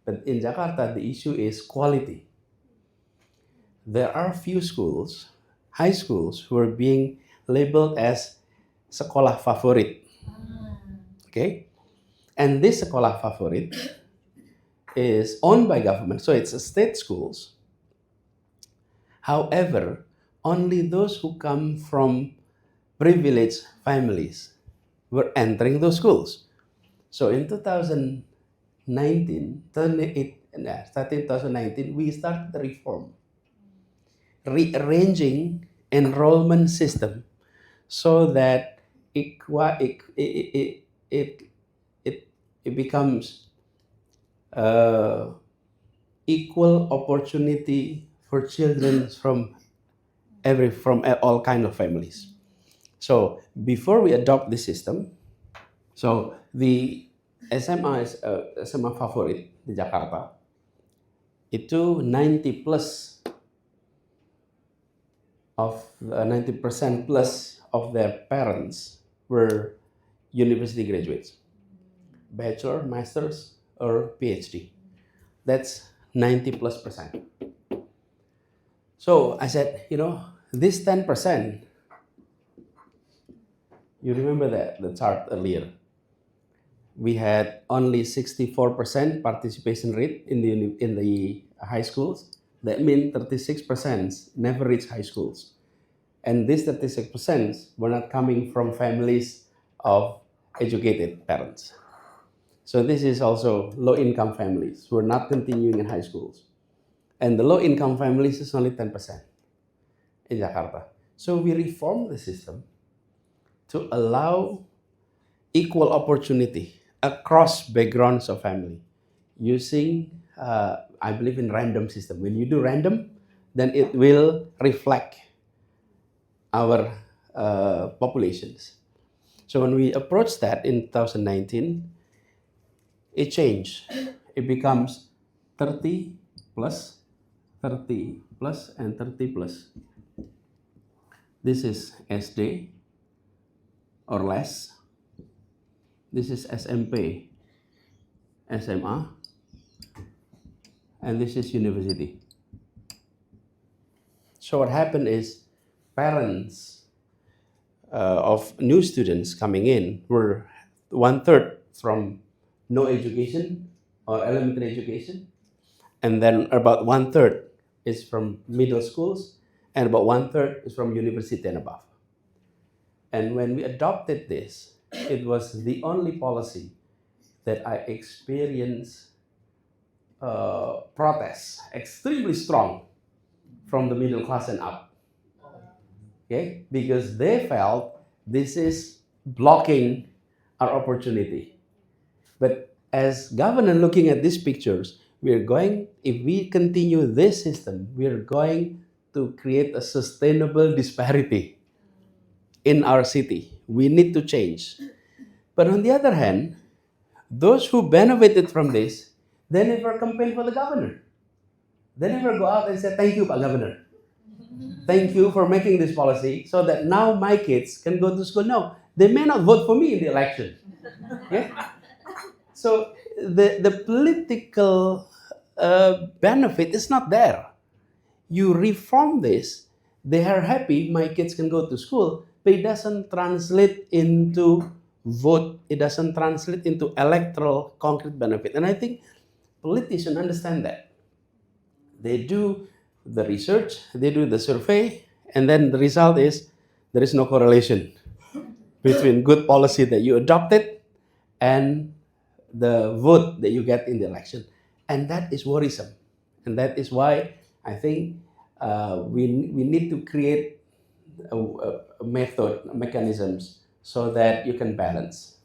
But in Jakarta, the issue is quality. There are few schools, high schools, who are being labeled as sekolah favorit. Okay? And this sekolah favorit is owned by government, so it's a state schools. However, only those who come from privileged families were entering those schools. So in 2019, starting 2019, we started the reform, rearranging enrollment system so that it becomes equal opportunity for children from all kind of families. So before we adopt this system, so the SMA is SMA favorit di Jakarta itu 90 plus of 90% plus of their parents were university graduates, bachelor, masters, or PhD. That's 90 plus percent. So I said, this 10%, you remember that the chart earlier. We had only 64% participation rate in the high schools. That means 36% never reached high schools. And these 36% were not coming from families of educated parents. So this is also low-income families who are not continuing in high schools. And the low-income families is only 10% in Jakarta. So we reformed the system to allow equal opportunity across backgrounds of family using, I believe in random system. When you do random, then it will reflect our populations. So when we approach that in 2019, it changed. It becomes 30 plus, 30 plus, and 30 plus. This is SD or less. This is SMP, SMA, and this is university. So what happened is parents of new students coming in were 1/3 from no education or elementary education, and then about 1/3 is from middle schools, and about 1/3 is from university and above. And when we adopted this, it was the only policy that I experienced protests extremely strong from the middle class and up. Okay, because they felt this is blocking our opportunity. But as governor looking at these pictures, if we continue this system, we are going to create a sustainable disparity in our city. We need to change. But on the other hand, those who benefited from this, they never campaign for the governor. They never go out and say, thank you, Pak Governor. Thank you for making this policy so that now my kids can go to school. No, they may not vote for me in the election. Okay? So the political benefit is not there. You reform this, they are happy, my kids can go to school, but it doesn't translate into vote, it doesn't translate into electoral concrete benefit. And I think politicians understand that. They do the research, they do the survey, and then the result is there is no correlation between good policy that you adopted and the vote that you get in the election. And that is worrisome. And that is why I think we need to create mechanisms so that you can balance.